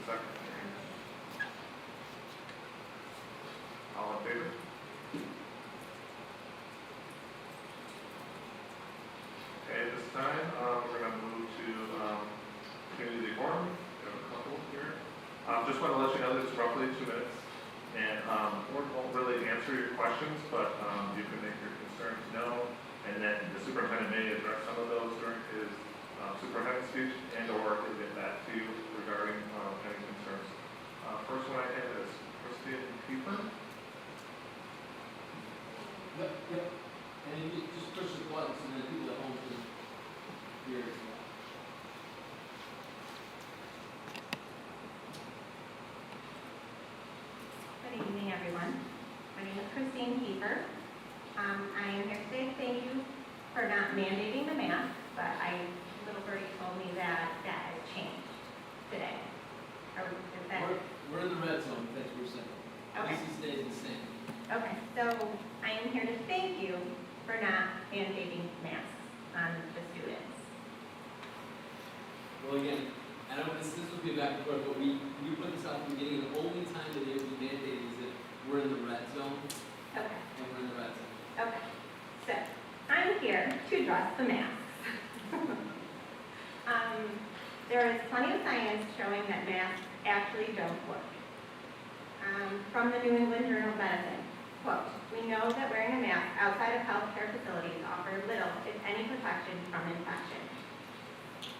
second. All in favor? Okay, at this time, we're going to move to community forum. We have a couple here. Just want to let you know that it's roughly 2 minutes, and we won't really answer your questions, but you can make your concerns known, and then the superintendent may address some of those during his superintendent speech, and/or he'll get back to you regarding any concerns. First one I have is Christine Kiefer. Yep. And you just push the buttons and then people at home can hear as well. Good evening, everyone. My name is Christine Kiefer. I am here today to thank you for not mandating the mask, but little birdie told me that has changed today. We're in the red zone, that's what we're saying. Okay. This stays the same. Okay, so I am here to thank you for not mandating masks on the students. Well, again, I don't, this will be back and forth, but you put this out from the beginning, the only time that it will be mandated is that we're in the red zone, Okay, and we're in the red zone. okay. So I'm here to address the masks. There is plenty of science showing that masks actually don't work. From the New England Journal of Medicine, quote, "We know that wearing a mask outside of healthcare facilities offers little, if any, protection from infection."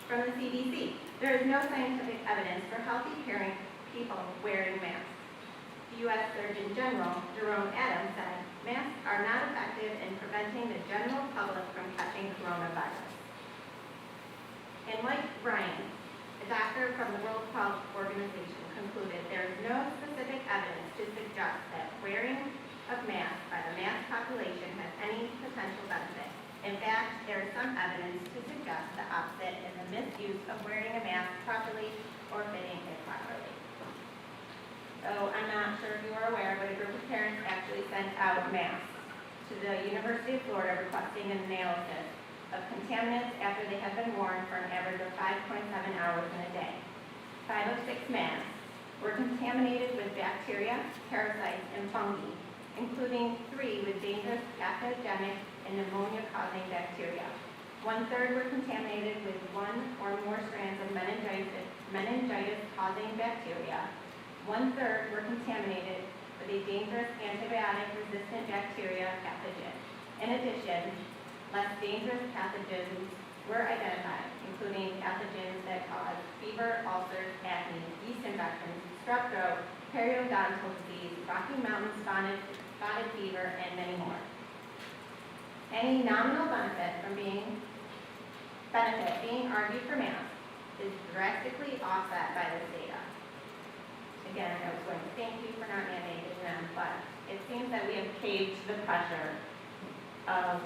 From the CDC, there is no scientific evidence for healthy caring people wearing masks. The U.S. Surgeon General, Jerome Adams, said, "Masks are not effective in preventing the general public from catching coronavirus." And Mike Ryan, a doctor from the World Health Organization, concluded there is no specific evidence to suggest that wearing of masks by the mass population has any potential benefit. In fact, there is some evidence to suggest the opposite in the misuse of wearing a mask properly or fitting it properly. So I'm not sure if you are aware, but a group of parents actually sent out masks to the University of Florida requesting an analysis of contaminants after they have been worn for an average of 5.7 hours in a day. 5 of 6 masks were contaminated with bacteria, parasites, and fungi, including 3 with dangerous pathogenic and pneumonia-causing bacteria. 1/3 were contaminated with 1 or more strands of meningitis-causing bacteria. 1/3 were contaminated with a dangerous antibiotic-resistant bacteria pathogen. In addition, less dangerous pathogens were identified, including pathogens that cause fever, ulcers, acne, yeast infections, strep throat, periodontal disease, Rocky Mountain spotted fever, and many more. Any nominal benefit being argued for masks is drastically offset by this data. Again, I was going to thank you for not mandating them, but it seems that we have caved to the pressure of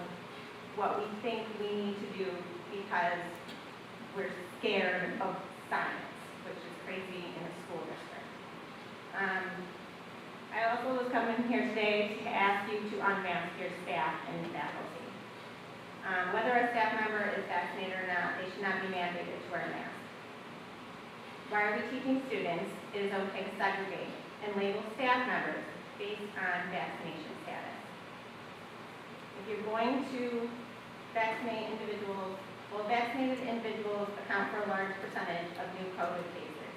what we think we need to do because we're scared of science, which is crazy in a school district. I also was coming here today to ask you to unmask your staff and faculty. Whether a staff member is vaccinated or not, they should not be mandated to wear a mask. Why are we teaching students it is okay to segregate and label staff members based on vaccination status? If you're going to vaccinate individuals, well, vaccinated individuals account for a large percentage of new COVID cases.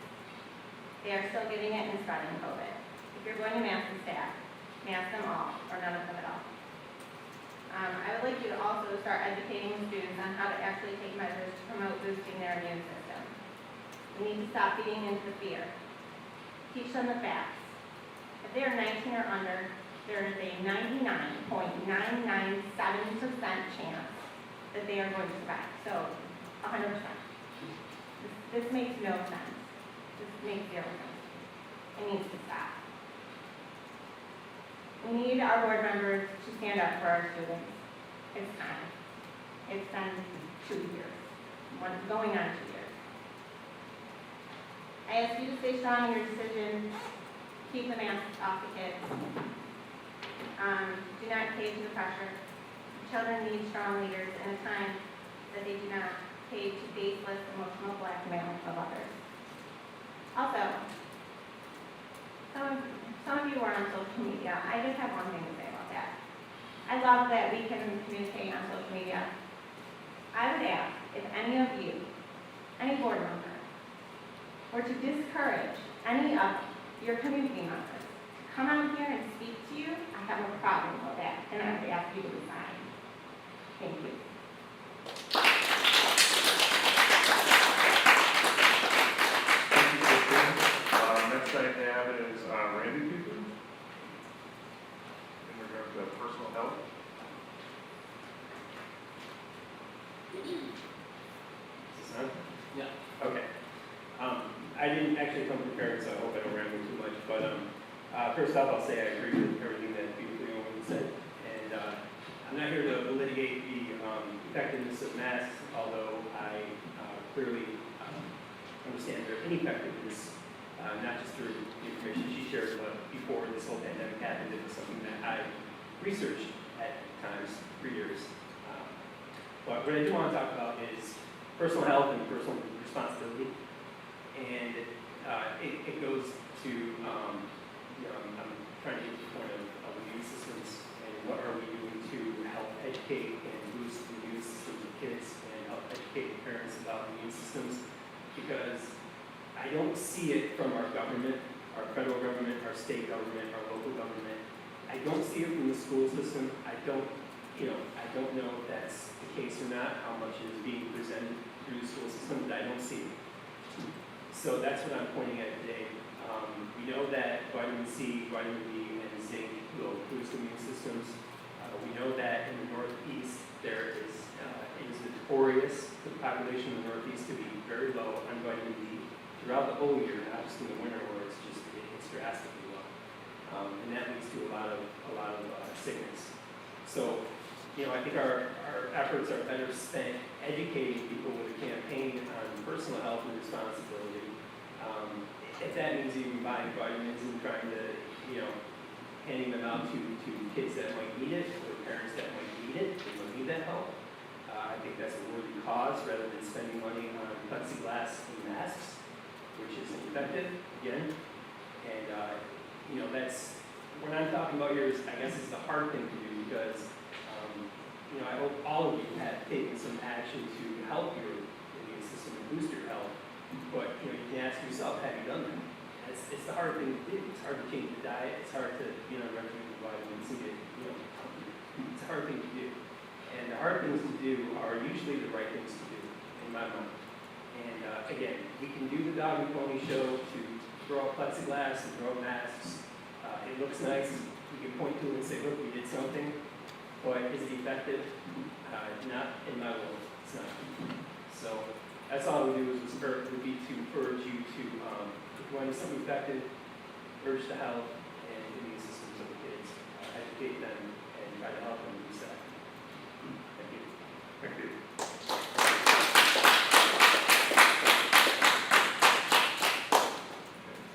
They are still getting it and spreading COVID. If you're going to mask the staff, mask them all or none of them at all. I would like you to also start educating the students on how to actually take measures to promote boosting their immune system. We need to stop feeding into fear. Teach them the facts. If they are 19 or under, there is a 99.997% chance that they are going to survive. So, 100%. This makes no sense. This makes 0 sense. It needs to stop. We need our board members to stand up for our students. It's time. It's been 2 years. Going on 2 years. I ask you to stay strong in your decision. Keep the masks off the kids. Do not cave to the pressure. Children need strong leaders in a time that they do not cave to baseless emotional blackmail of others. Also, some of you are on social media. I just have one thing to say about that. I love that we can communicate on social media. I would ask if any of you, any board member, were to discourage any of your community members to come out here and speak to you, I have a problem with that, and I would ask you to resign. Thank you. Thank you, Christine. Next I have is Randy Peterson in regard to personal health. Is this on? Yeah. Okay. I didn't actually come prepared, so I hope I don't ramble too much. But first off, I'll say I agree with everything that beautifully woman said. And I'm not here to litigate the effectiveness of masks, although I clearly understand their ineffectiveness, not just through the information she shared, but before this whole pandemic happened. It was something that I researched at times for years. But what I do want to talk about is personal health and personal responsibility. And it goes to, I'm trying to get to the point of immune systems and what are we doing to help educate and boost the immune systems of kids and help educate parents about immune systems. Because I don't see it from our government, our federal government, our state government, our local government. I don't see it from the school system. I don't know if that's the case or not, how much is being presented through the school system, but I don't see it. So that's what I'm pointing at today. We know that vitamin C, vitamin D, and zinc will boost immune systems. We know that in the Northeast, there is, it is notorious for the population in the Northeast to be very low on vitamin D throughout the whole year, not just in the winter where it's drastically low. And that leads to a lot of sickness. So, I think our efforts are better spent educating people with a campaign on personal health and responsibility. If that means even buying vitamins and trying to, handing them out to kids that might need it or parents that might need it, they might need that help. I think that's a worthy cause rather than spending money on plexiglass and masks, which is ineffective, again. And, that's, what I'm talking about here is, I guess it's the hard thing to do because I hope all of you have taken some action to help your immune system and boost your health. But you can ask yourself, have you done that? It's the hard thing to do. It's hard to change the diet. It's hard to on regimen of vitamins and get it's a hard thing to do. And the hard things to do are usually the right things to do, in my mind. And again, we can do the dog and pony show to throw up plexiglass and throw up masks. It looks nice. We can point to it and say, look, we did something. But is it effective? Not in my world. It's not. So that's all we do would be to urge you to, if you want to do something effective, urge the health and immune systems of the kids, educate them, and try to help them boost that. Thank you. Thank you.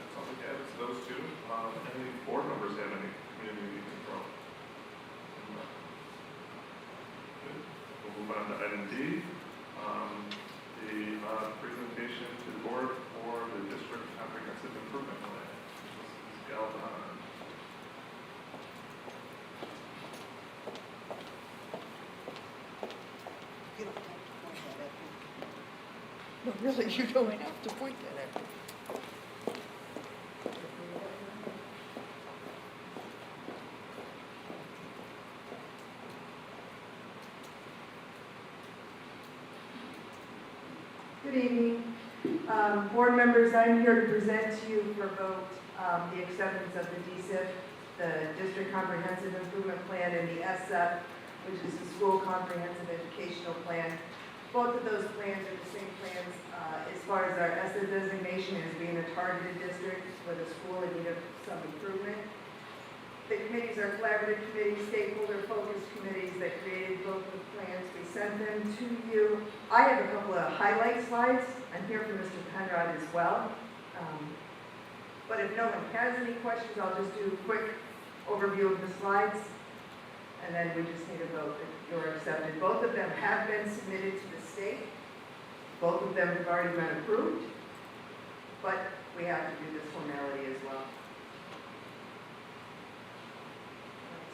That's all we have is those two. Any board members have any community control? Good. We'll move on to item D. The presentation to the board for the district comprehensive improvement plan. Ms. Galvin. You don't have to point that at me. No, really, you don't have to point that at me. Good evening. Board members, I'm here to present to you for vote the acceptance of the DSIP, the District Comprehensive Improvement Plan, and the SSEP, which is the School Comprehensive Educational Plan. Both of those plans are the same plans as far as our SSEP designation as being a targeted district with a school in need of some improvement. The committees are collaborative committees, stakeholder-focused committees that created both of the plans. We sent them to you. I have a couple of highlight slides. I'm here for Mr. Penrod as well. But if no one has any questions, I'll just do a quick overview of the slides. And then we just need a vote that you're accepted. Both of them have been submitted to the state. Both of them have already been approved. But we have to do this formality as well.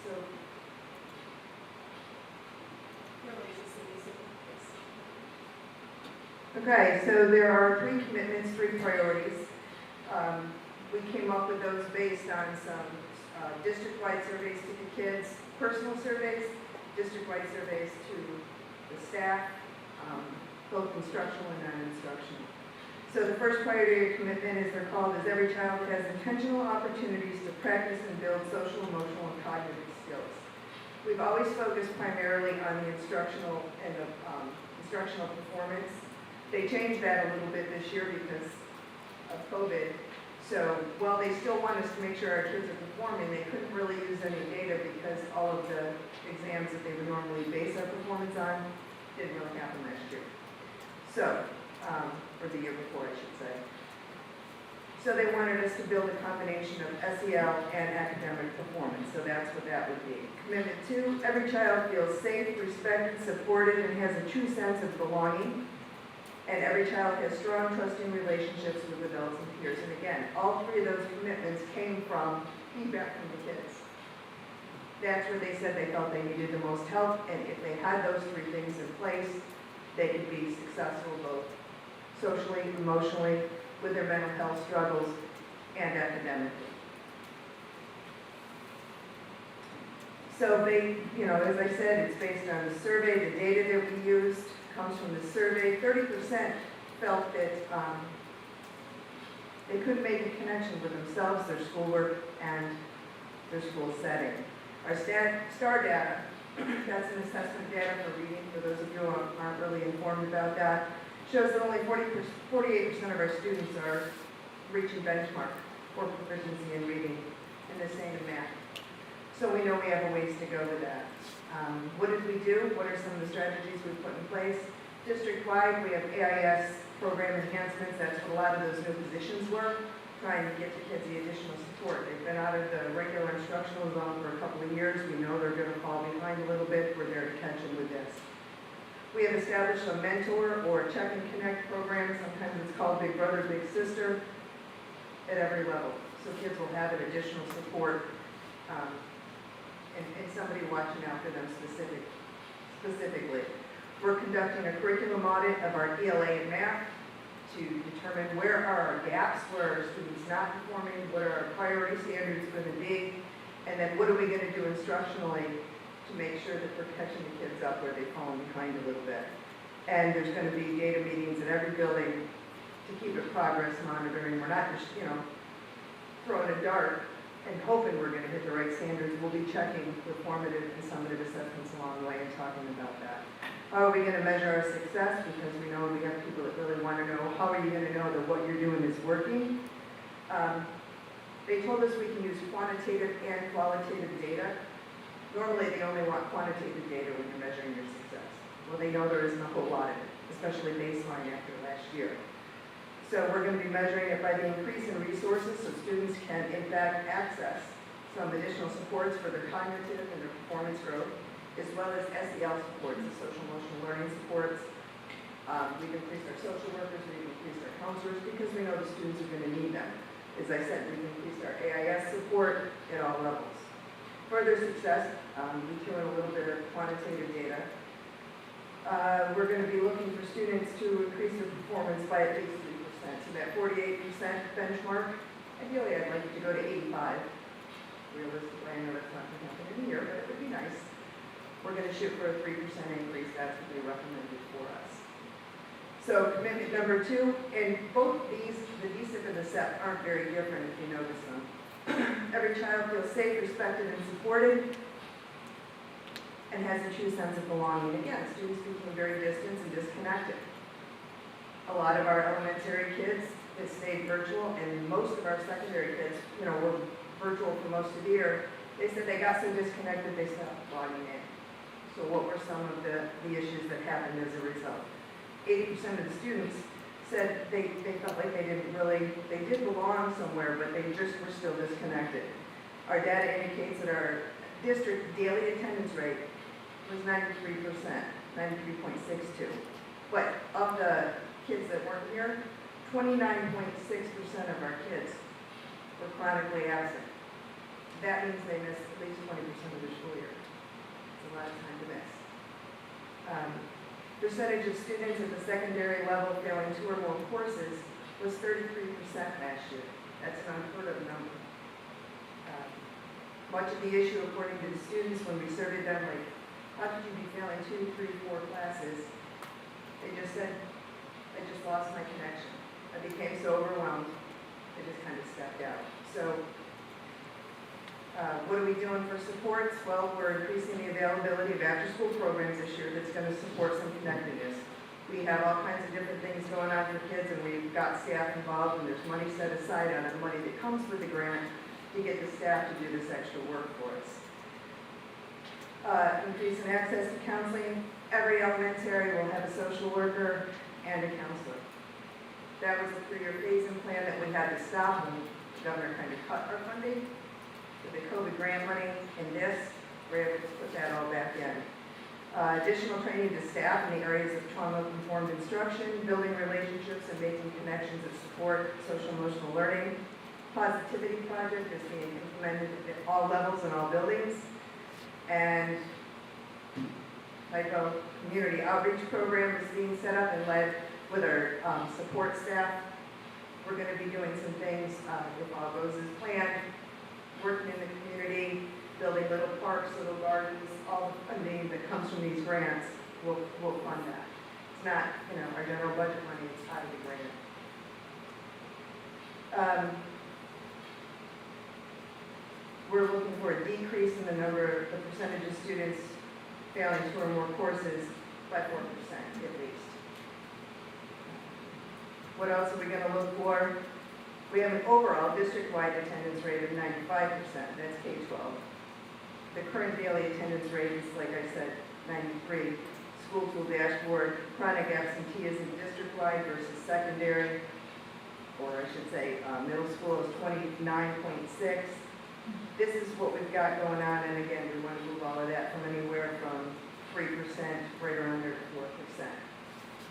So, okay, so there are 3 commitments, 3 priorities. We came up with those based on some district-wide surveys to the kids, personal surveys, district-wide surveys to the staff, both instructional and non-instructional. So the first priority of commitment, as they're called, is every child has intentional opportunities to practice and build social, emotional, and cognitive skills. We've always focused primarily on the instructional and the instructional performance. They changed that a little bit this year because of COVID. So while they still want us to make sure our kids are performing, they couldn't really use any data because all of the exams that they would normally base our performance on didn't really happen last year. So, or the year before, I should say. So they wanted us to build a combination of SEL and academic performance, so that's what that would be. Commitment 2, every child feels safe, respected, supported, and has a true sense of belonging. And every child has strong, trusting relationships with adults and peers. And again, all 3 of those commitments came from feedback from the kids. That's where they said they felt they needed the most help, and if they had those 3 things in place, they could be successful both socially, emotionally, with their mental health struggles, and academically. So they, as I said, it's based on the survey, the data that we used comes from the survey. 30% felt that they couldn't make a connection with themselves, their schoolwork, and their school setting. Our STAR data, that's an assessment data for reading, for those of you who aren't really informed about that, shows that only 48% of our students are reaching benchmark for proficiency in reading, and the same in math. So we know we have a ways to go with that. What did we do? What are some of the strategies we've put in place? District-wide, we have AIS program enhancements. That's what a lot of those new positions were, trying to get the kids the additional support. They've been out of the regular instructional zone for a couple of years. We know they're going to fall behind a little bit. We're there to catch them with this. We have established a mentor or check and connect program. Sometimes it's called Big Brother, Big Sister, at every level. So kids will have an additional support and somebody watching out for them specifically. We're conducting a curriculum audit of our ELA and math to determine where are our gaps, where are our students not performing, what are our priority standards going to be, and then what are we going to do instructionally to make sure that we're catching the kids up where they've fallen behind a little bit. And there's going to be data meetings in every building to keep it progress monitoring. We're not just, throwing a dart and hoping we're going to hit the right standards. We'll be checking the formative and summative assessments along the way and talking about that. How are we going to measure our success? Because we know we have people that really want to know, how are you going to know that what you're doing is working? They told us we can use quantitative and qualitative data. Normally, they only want quantitative data when you're measuring your success. Well, they know there isn't a whole lot of it, especially baseline after last year. So we're going to be measuring it by the increase in resources so students can, in fact, access some additional supports for their cognitive and their performance growth, as well as SEL supports, the social emotional learning supports. We've increased our social workers, we've increased our counselors, because we know the students are going to need them. As I said, we've increased our AIS support at all levels. Further success, we threw in a little bit of quantitative data. We're going to be looking for students to increase their performance by at least 3%. So that 48% benchmark, ideally I'd like it to go to 85. Realistically, I know that's not going to happen in a year, but it would be nice. We're going to shoot for a 3% increase. That's what they recommended for us. So commitment number 2, and both these, the DSIP and the SEP, aren't very different if you notice them. Every child feels safe, respected, and supported, and has a true sense of belonging. Again, students became very distant and disconnected. A lot of our elementary kids have stayed virtual, and most of our secondary kids, were virtual for most of the year. They said they got so disconnected they stopped logging in. So what were some of the issues that happened as a result? 80% of the students said they felt like they did belong somewhere, but they just were still disconnected. Our data indicates that our district daily attendance rate was 93%, 93.62. But of the kids that weren't here, 29.6% of our kids were chronically absent. That means they miss at least 20% of their school year. It's a lot of time to miss. Percentage of students at the secondary level failing 2 or more courses was 33% last year. That's an unheard of number. Much of the issue, according to the students, when we surveyed them, like, how could you be failing 2, 3, 4 classes? They just said, I just lost my connection. I became so overwhelmed, I just kind of stepped out. So, what are we doing for supports? Well, we're increasing the availability of after-school programs this year that's going to support some connectedness. We have all kinds of different things going on for kids, and we've got staff involved, and there's money set aside out of the money that comes with the grant to get the staff to do this extra work for us. Increase in access to counseling. Every elementary will have a social worker and a counselor. That was a 3-year phasing plan that we had to stop when the governor kind of cut our funding. With the COVID grant money and this, we're able to put that all back in. Additional training to staff in the areas of trauma-informed instruction, building relationships and making connections that support social-emotional learning. Positivity project is being implemented at all levels and all buildings. And LIFO community outreach program is being set up and led with our support staff. We're going to be doing some things, if all goes as planned, working in the community, building little parks, little gardens, all the funding that comes from these grants, we'll fund that. It's not, our general budget money, it's out of the grant. We're looking for a decrease in the percentage of students failing 2 or more courses by 4% at least. What else are we going to look for? We have an overall district-wide attendance rate of 95%. That's K-12. The current daily attendance rate is, like I said, 93. School tool dashboard, chronic absenteeism district-wide versus secondary, or I should say middle school is 29.6. This is what we've got going on, and again, we want to move all of that from anywhere from 3% right around there to 4%.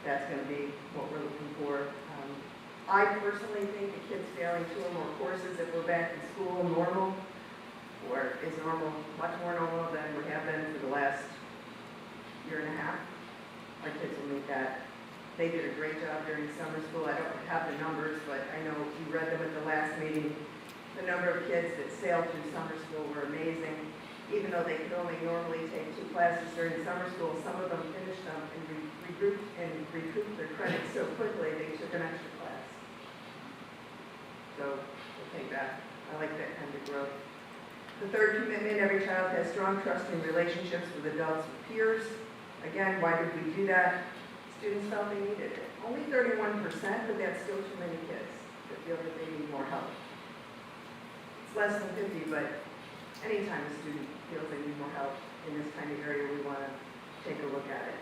That's going to be what we're looking for. I personally think the kids failing 2 or more courses if we're back in school normal, or is normal, much more normal than we have been for the last year and a half. Our kids will meet that. They did a great job during summer school. I don't have the numbers, but I know you read them at the last meeting. The number of kids that sailed through summer school were amazing. Even though they could only normally take 2 classes during summer school, some of them finished them and recouped their credits so quickly they took an extra class. So we'll take that. I like that kind of growth. The third commitment, every child has strong, trusting relationships with adults and peers. Again, why did we do that? Students felt they needed it. Only 31%, but that's still too many kids that feel that they need more help. It's less than 50, but anytime a student feels they need more help in this kind of area, we want to take a look at it.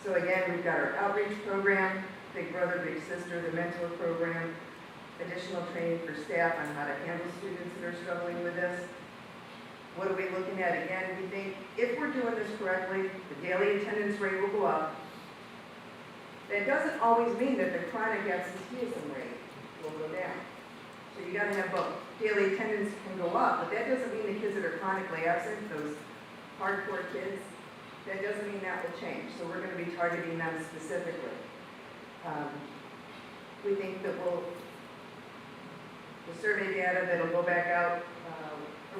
So again, we've got our outreach program, Big Brother, Big Sister, the mentor program, additional training for staff on how to handle students that are struggling with this. What are we looking at? Again, we think if we're doing this correctly, the daily attendance rate will go up. That doesn't always mean that the chronic absenteeism rate will go down. So you got to have both. Daily attendance can go up, but that doesn't mean the kids that are chronically absent, those hardcore kids, that doesn't mean that will change. So we're going to be targeting them specifically. We think that the survey data that'll go back out,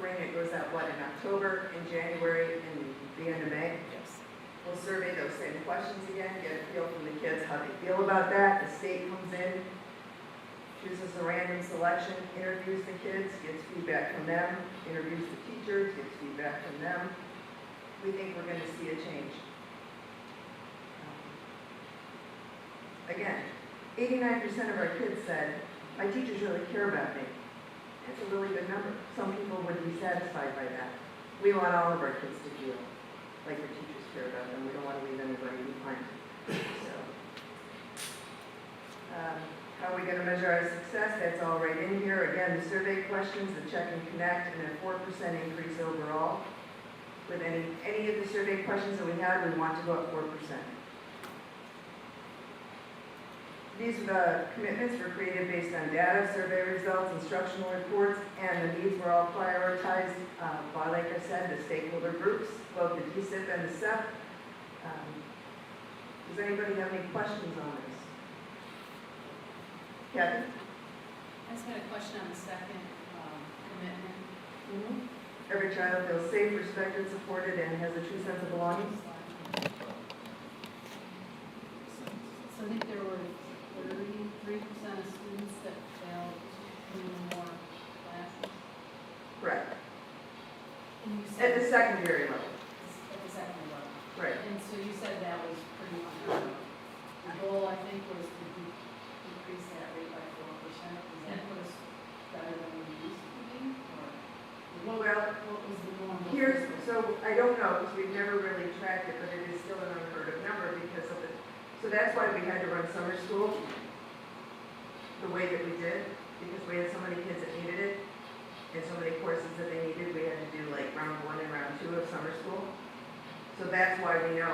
it goes out, in October, in January, and the end of May? Yes. We'll survey those same questions again, get a feel from the kids how they feel about that. The state comes in, chooses a random selection, interviews the kids, gets feedback from them, interviews the teachers, gets feedback from them. We think we're going to see a change. Again, 89% of our kids said, my teachers really care about me. That's a really good number. Some people would be satisfied by that. We want all of our kids to feel like their teachers care about them. We don't want to leave anybody behind. So, how are we going to measure our success? That's all right in here. Again, the survey questions, the check and connect, and a 4% increase overall. With any of the survey questions that we had, we want to go up 4%. These are the commitments were created based on data, survey results, instructional reports, and the needs were all prioritized by, like I said, the stakeholder groups, both the DSIP and the SEP. Does anybody have any questions on this? Kathy? I just had a question on the second commitment. Every child feels safe, respected, supported, and has a true sense of belonging. So I think there were 33% of students that failed two or more classes. Correct. And you At said the secondary level. at the second level. Right. And so you said that was pretty unheard of. The goal, I think, was to decrease that rate by 4%. Is that what is better than we used to be? Or Well, what was the norm? so I don't know, because we've never really tracked it, but it is still an unheard of number because of it. So that's why we had to run summer school the way that we did, because we had so many kids that needed it, and so many courses that they needed, we had to do like round 1 and round 2 of summer school. So that's why we know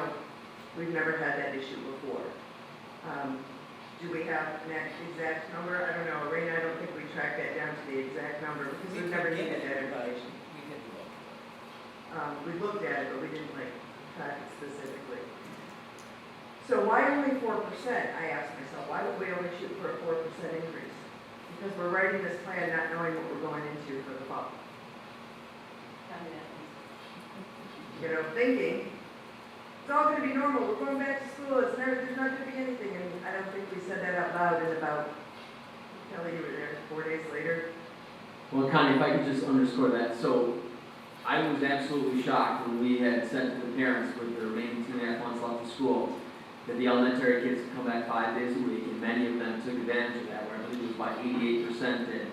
we've never had that issue before. Do we have an exact number? I don't know. Raina, I don't think we tracked that down to the exact number because we've never needed that information. We looked at it, but we didn't like track it specifically. So why only 4%? I asked myself, why would we only shoot for a 4% increase? Because we're writing this plan not knowing what we're going into for the fall. Tell me that, please. You know, thinking, it's all gonna be normal, we're going back to school, there's not gonna be anything, and I don't think we said that out loud in about, Kelly, you were there 4 days later. Well, Connie, if I could just underscore that, so I was absolutely shocked when we had said to the parents with the remaining 2.5 months left of school that the elementary kids could come back 5 days a week, and many of them took advantage of that, where I believe it was about 88% did.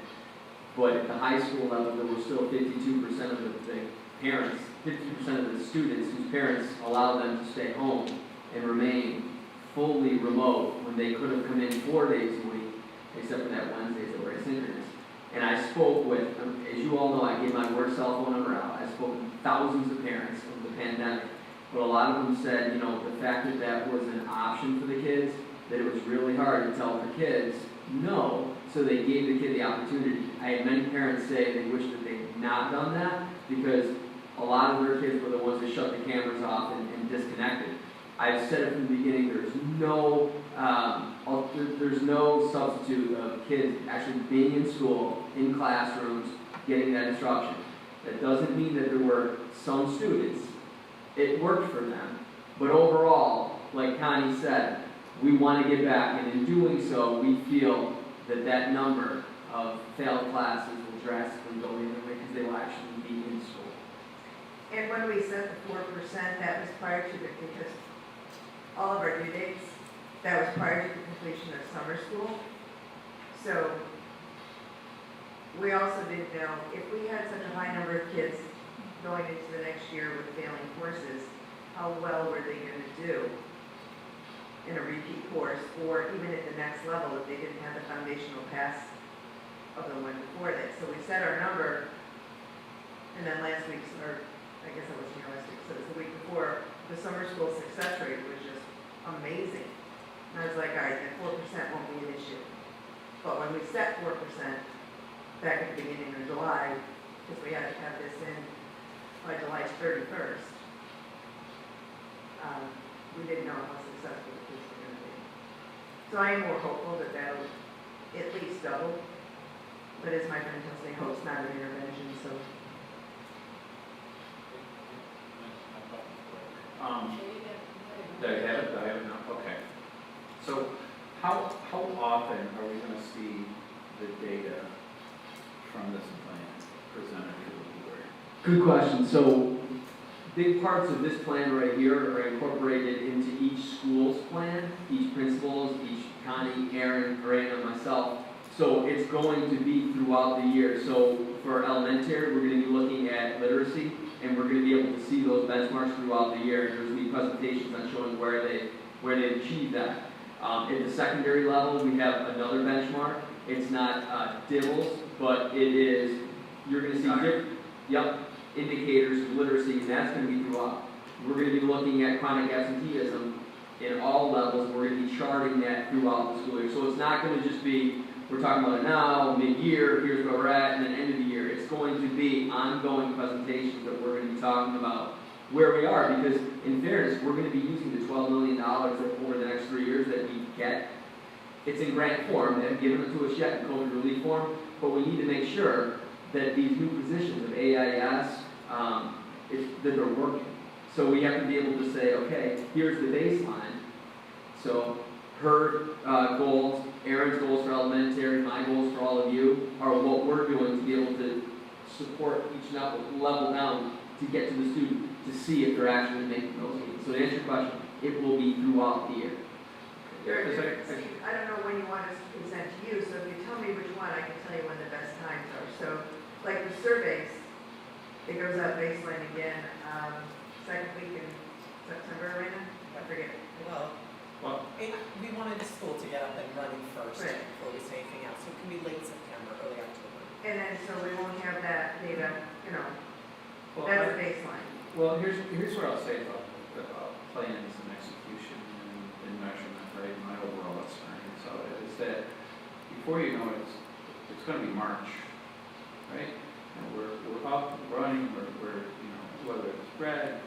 But at the high school level, there were still 52% of the parents, 50% of the students whose parents allowed them to stay home and remain fully remote when they could have come in 4 days a week, except for that Wednesdays that were asynchronous. And I spoke with, as you all know, I gave my work cell phone number out. I spoke with thousands of parents of the pandemic. But a lot of them said, you know, the fact that that was an option for the kids, that it was really hard to tell the kids no, so they gave the kid the opportunity. I had many parents say they wish that they'd not done that because a lot of their kids were the ones that shut the cameras off and disconnected. I've said it from the beginning, there's no substitute of kids actually being in school, in classrooms, getting that instruction. That doesn't mean that there were some students, it worked for them, but overall, like Connie said, we want to get back, and in doing so, we feel that that number of failed classes will drastically go the other way because they will actually be in school. And when we set the 4%, that was prior to because all of our due dates, that was prior to the completion of summer school. So we also didn't know, if we had such a high number of kids going into the next year with failing courses, how well were they going to do in a repeat course, or even at the next level if they didn't have the foundational pass of the one before that. So we set our number, and then last week's, or I guess it wasn't last week, so it was the week before, the summer school success rate was just amazing. And I was like, all right, that 4% won't be an issue. But when we set 4% back at the beginning of July, because we had to have this in by July 31st, we didn't know how successful the kids were going to be. So I am more hopeful that that'll at least double. But as my friend tells me, hope's not an intervention, so. Do I have it now? Okay. So how often are we going to see the data from this plan presented to the board? Good question. So big parts of this plan right here are incorporated into each school's plan, each principal's, each Connie, Aaron, Miranda, and myself. So it's going to be throughout the year. So for elementary, we're going to be looking at literacy, and we're going to be able to see those benchmarks throughout the year. There's going to be presentations on showing where they achieved that. At the secondary level, we have another benchmark. It's not DIBELS, but it is, you're going to see different, indicators of literacy, and that's going to be throughout. We're going to be looking at chronic absenteeism in all levels. We're gonna be charting that throughout the school year. So it's not gonna just be, we're talking about it now, mid-year, here's where we're at, and then end of the year. It's going to be ongoing presentations that we're gonna be talking about where we are, because in fairness, we're gonna be using the $12 million that over the next 3 years that we get. It's in grant form, they haven't given it to us yet in COVID relief form, but we need to make sure that these new positions of AIS, that they're working. So we have to be able to say, okay, here's the baseline. So her goals, Aaron's goals for elementary, my goals for all of you, are what we're doing to be able to support each level down to get to the student to see if they're actually making those gains. So to answer your question, it will be throughout the year. Steve, I don't know when you want us to present to you, so if you tell me which one, I can tell you when the best times are. So, like the surveys, it goes up baseline again, second week in September, Elena? I forget. Well, we wanted the school to get up and running first Right. before we say anything else, so it can be late September, early October. And then, so we won't have that data, Well, that's a baseline. Well, here's what I'll say about plans and execution and measurement, right, my overall experience of it, is that before you know it, it's gonna be March, right? And we're up, running, we're, whether it's red,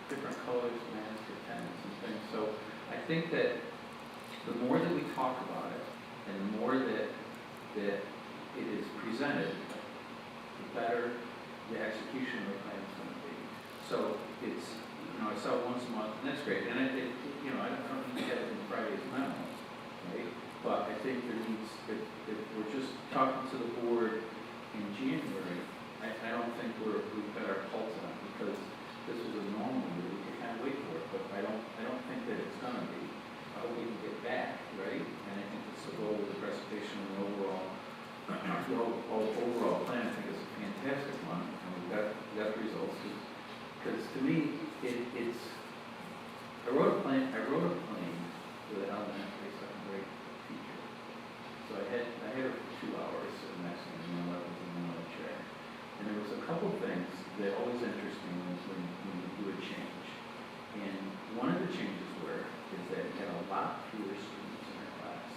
different colors, masks, attendance and things. So I think that the more that we talk about it, and the more that it is presented, the better the execution of the plan is going to be. So it's, I saw it once a month, and that's great. And I don't think that in Friday's memo, right? But I think there needs, if we're just talking to the board in January, I don't think we've got our pulse on it, because this is a normal year, we can kind of wait for it, but I don't think that it's gonna be. I hope we can get back, right? And I think that's the goal with the presentation and the overall plan. I think it's a fantastic one, and we've got results. Because to me, it's. I wrote a plan with an elementary, second grade teacher. So I had her for 2 hours, and next thing you know, I was in another chair. And there was a couple things that always interest me when you do a change. And one of the changes is that we had a lot fewer students in our class.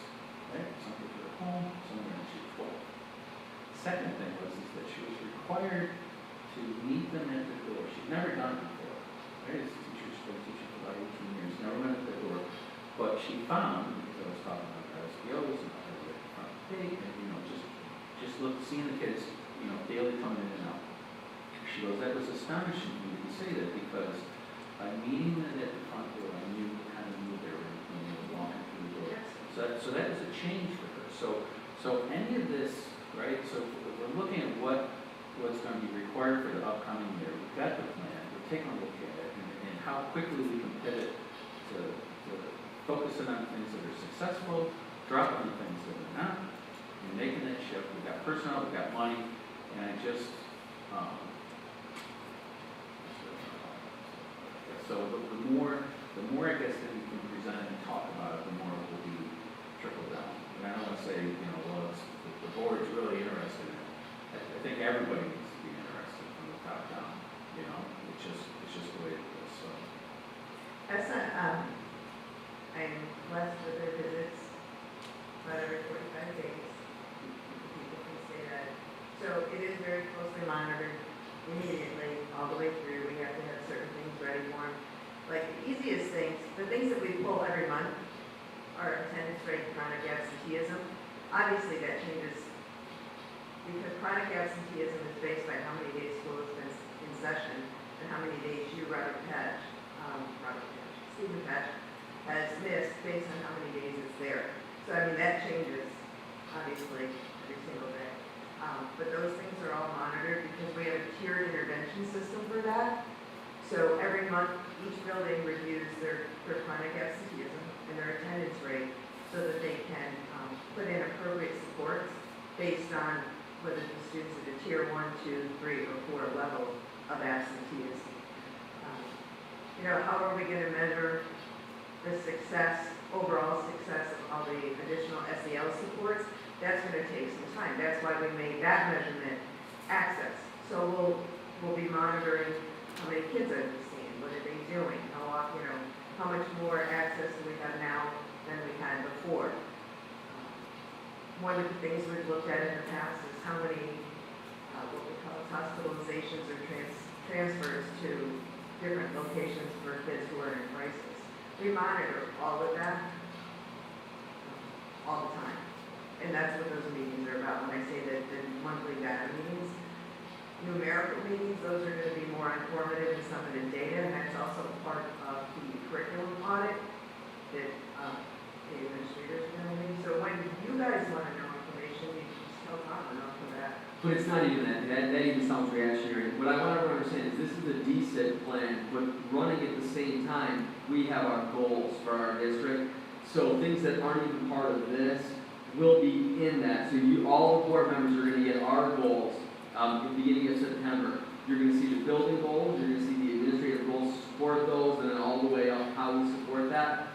Right? Some kids were at home, some were in G12. Second thing is that she was required to meet them at the door. She'd never done it before. Right? As a teacher, she's been teaching for about 18 years, never went at the door. But she found, because I was talking about SBOs and I was at the front gate, and just seeing the kids, daily coming in and out. She goes, that was astonishing to me to say that, because by meeting them at the front door, I knew they were when they were walking through the door. So that was a change for her. So any of this, right? So if we're looking at what's going to be required for the upcoming year, we've got the plan. We're taking a look at it and how quickly we can pivot to focusing on things that are successful, dropping the things that are not, and making that shift. We've got personnel, we've got money, and I just. So the more I guess that we can present and talk about it, the more it will be trickled down. And I don't want to say, well, the board's really interested in it. I think everybody needs to be interested from the top down. It's just the way it is. So That's not, I'm blessed with their visits about every 45 days. People can say that. So it is very closely monitored immediately, all the way through. We have to have certain things ready for them. Like the easiest things, the things that we pull every month are attendance rate, chronic absenteeism. Obviously that changes because chronic absenteeism is based by how many days school has been in session and how many days you, Stephen Patch, has missed based on how many days it's there. So that changes obviously every single day. But those things are all monitored because we have a tiered intervention system for that. So every month, each building reviews their chronic absenteeism and their attendance rate so that they can put in appropriate supports based on whether the students at a tier 1, 2, 3, or 4 level of absenteeism. How are we going to measure the overall success of all the additional SEL supports? That's going to take some time. That's why we made that measurement access. So we'll be monitoring how many kids are we seeing, what are they doing, how much more access do we one of the things we've looked at in the past is how many, what we call hospitalizations or transfers to different locations for kids who are in crisis. We monitor all of that all the time. And that's what those meetings are about. When I say that the monthly data meetings, numerical meetings, those are going to be more informative in some of the data, and that's also part of the curriculum audit that the administrators are going to do. So when you guys want to know information, you can just tell Tom enough for that. But it's not even that, that even sounds reactionary. What I want everyone to understand is this is a DSID plan, but running at the same time, we have our goals for our district. So things that aren't even part of this will be in that. So you, all the board members are gonna get our goals, at the beginning of September. You're gonna see the building goals, you're gonna see the administrative goals, support those, and then all the way up how we support that.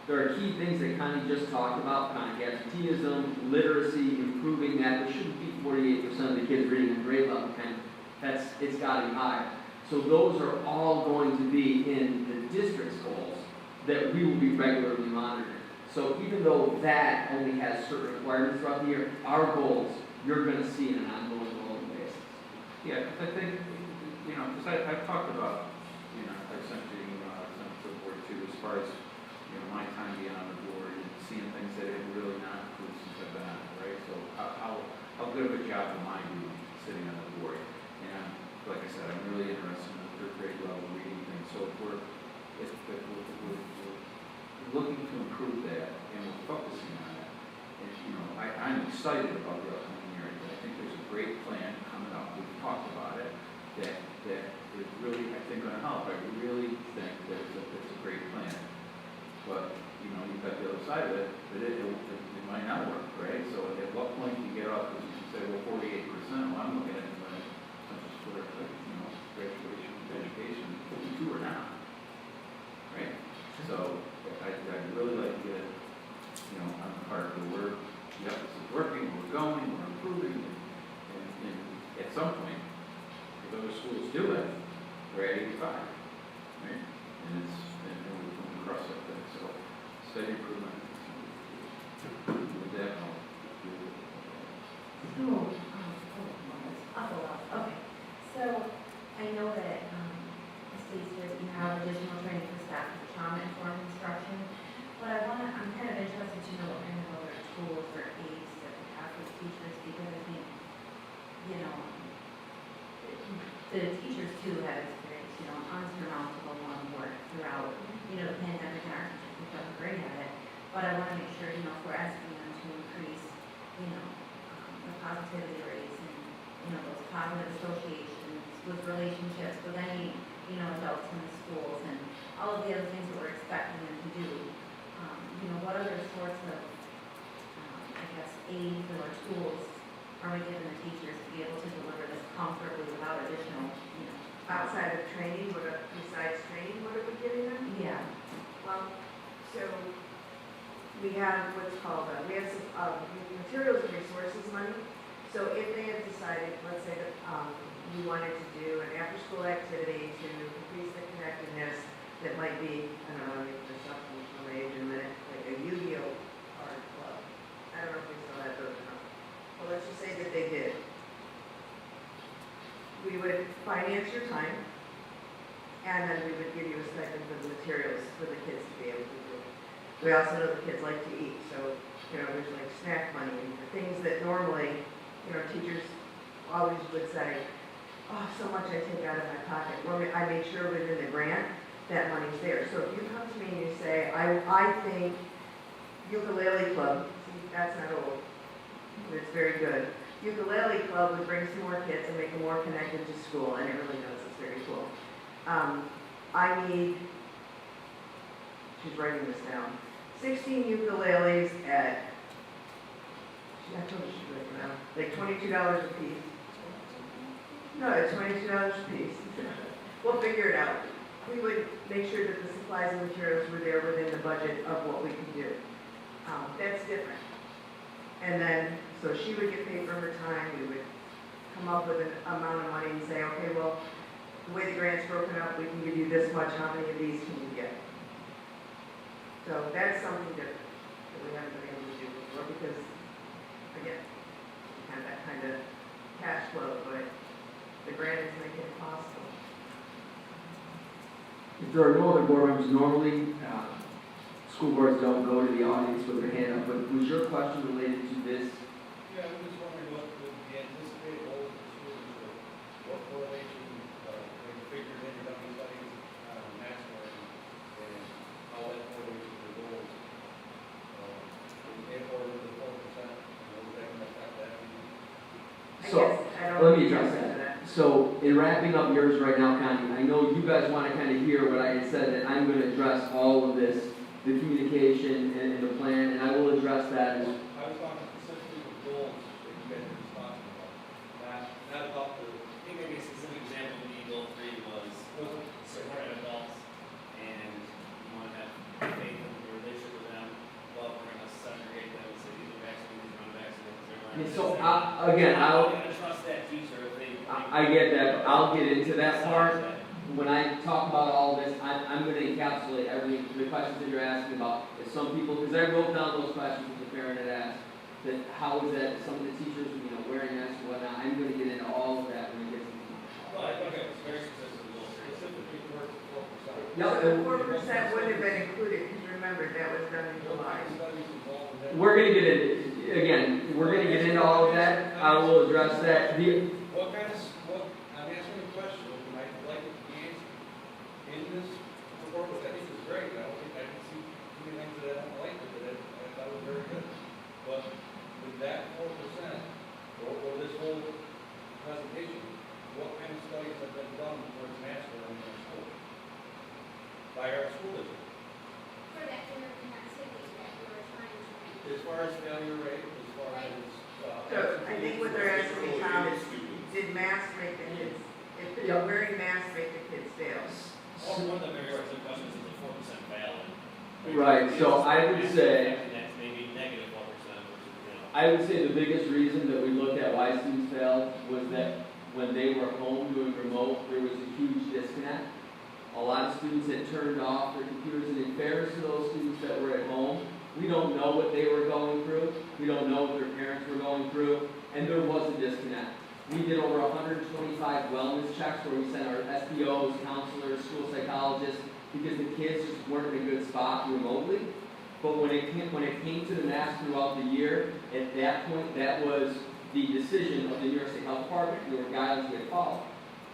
There are key things that Connie just talked about, kind of absenteeism, literacy, improving that. There shouldn't be 48% of the kids reading at grade level, it's gotta be higher. So those are all going to be in the district's goals that we will be regularly monitoring. So even though that only has certain requirements throughout the year, our goals, you're gonna see in an ongoing rolling basis. Yeah, 'cause I think, you know, because I've talked about, you know, I sent you, sent to the board too, as far as, you know, my time being on the board and seeing things that have really not improved since I've been on it, right? So how good of a job am I doing sitting on the board? And like I said, I'm really interested in the third grade level reading thing. So if we're looking to improve that and we're focusing on it, and, you know, I'm excited about the upcoming year. I think there's a great plan coming up. We've talked about it that is really, I think, going to help. I really think that it's a great plan. But, you know, you've got the other side of it, that it might not work, right? So at what point do you get off, because you can say, well, 48%, well, I'm looking at it like, sort of, you know, graduation education, 52 or not, right? So I'd really like to get, you know, on the part where we're, yeah, this is working, we're going, we're improving, and at some point, if other schools do it, we're at 85, right? And we're going across that thing, so steady improvement. With that, I'll do it. Okay, so I know that, states that you have additional training for staff for trauma-informed instruction, but I'm kind of interested to know what kind of other tools or aids that we have for teachers, because I think, you know, the teachers too have experienced, you know, an unsurmountable amount of work throughout, you know, the pandemic, and our teachers have done great at it, but I want to make sure, you know, if we're asking them to increase, you know, the positivity rates and, you know, those positive associations with relationships with any, you know, adults in the schools and all of the other things that we're expecting them to do. You know, what other sorts of, I guess, aids or tools are we giving the teachers to be able to deliver this comfortably without additional, you know? Outside of training, besides training, what are we giving them? Yeah. Well, so we have what's called, we have some materials and resources money. So if they have decided, let's say that we wanted to do an after-school activity to increase the connectedness, that might be, I don't know, there's something from age in a minute, like a Yu-Gi-Oh card club. I don't know if we still have those or not. Well, let's just say that they did. We would finance your time, and then we would give you a stipend for the materials for the kids to be able to do. We also know the kids like to eat, so, you know, there's like snack money, and things that normally, you know, teachers always would say, oh, so much I take out of my pocket. Well, I make sure within the grant, that money's there. So if you come to me and you say, I think ukulele club, see, that's not old, but it's very good. Ukulele club would bring some more kids and make them more connected to school, and it really does, it's very cool. I need, she's writing this down, 16 ukuleles at, I told her she'd write it down, like $22 a piece. No, it's $22 a piece. We'll figure it out. We would make sure that the supplies and materials were there within the budget of what we could do. That's different. And then, so she would get paid for her time, we would come up with an amount of money and say, okay, well, the way the grant's broken up, we can give you this much, how many of these can you get? So that's something different that we haven't been able to do before, because, again, have that kind of cash flow, but the grant is making it possible. If there are no other board members, normally, school boards don't go to the audience with their hand up, but was your question related to this? Yeah, I'm just wondering what would the anticipated goals of the school district, what correlation, they figured in your dummy studies, math learning, and how that correlates with the goals. In order with the 4%, was that going to affect that? I So, guess I don't let me know the address answer to that. So, in wrapping up yours right now, Connie, I know you guys want to kind of hear what I had said, that I'm going to address all of this, the communication and the plan, and I will address that as I was talking specifically with goals that you guys were just talking about, not about the, I think maybe a specific example would be goal 3 was support adults, and you want to have faith in the relationship with them, but we're going to segregate them and say these are vaccinated, these are unvaccinated, because they're I mean, learning. so, again, How are you going to trust that teacher if they? I get that, but I'll get into that part. When I talk about all this, I'm going to encapsulate every, the questions that you're asking about. If some people, because I wrote down those questions that the parent had asked, that how is that some of the teachers, wearing masks and whatnot, I'm going to get into all of that when it gets into Well, I think it's very specific to goal 3. specifically towards the 4%. Yep. So the 4% wouldn't have been included, because remember, that was done in July. Studies involved in that. We're going to get into, again, we're going to get into all of that. I will address that. What kind of, I'm answering the question, and I'd like it to be answered. In this report, which I think is great, I don't think I can see too many things that I don't like, but that I thought was very good. But with that 4%, or this whole presentation, what kind of studies have been done towards mask learning in school? By our school district? For that in that city that we were trying to. As far as failure rate, as far as, So I think what they're asking me, Tom, is did masks make the kids, if Yep. wearing masks make the kids fail? Also, one of the very specific questions is the 4% valid. Right, so I would say, That's maybe negative 4% versus, I would say the biggest reason that we looked at why students failed was that when they were home doing remote, there was a huge disconnect. A lot of students had turned off their computers, and in fairness to those students that were at home, we don't know what they were going through. We don't know what their parents were going through, and there was a disconnect. We did over 125 wellness checks where we sent our SPOs, counselors, school psychologists, because the kids just weren't in a good spot remotely. But when it came to the mask throughout the year, at that point, that was the decision of the New York State Health Department. There were guidelines we had followed.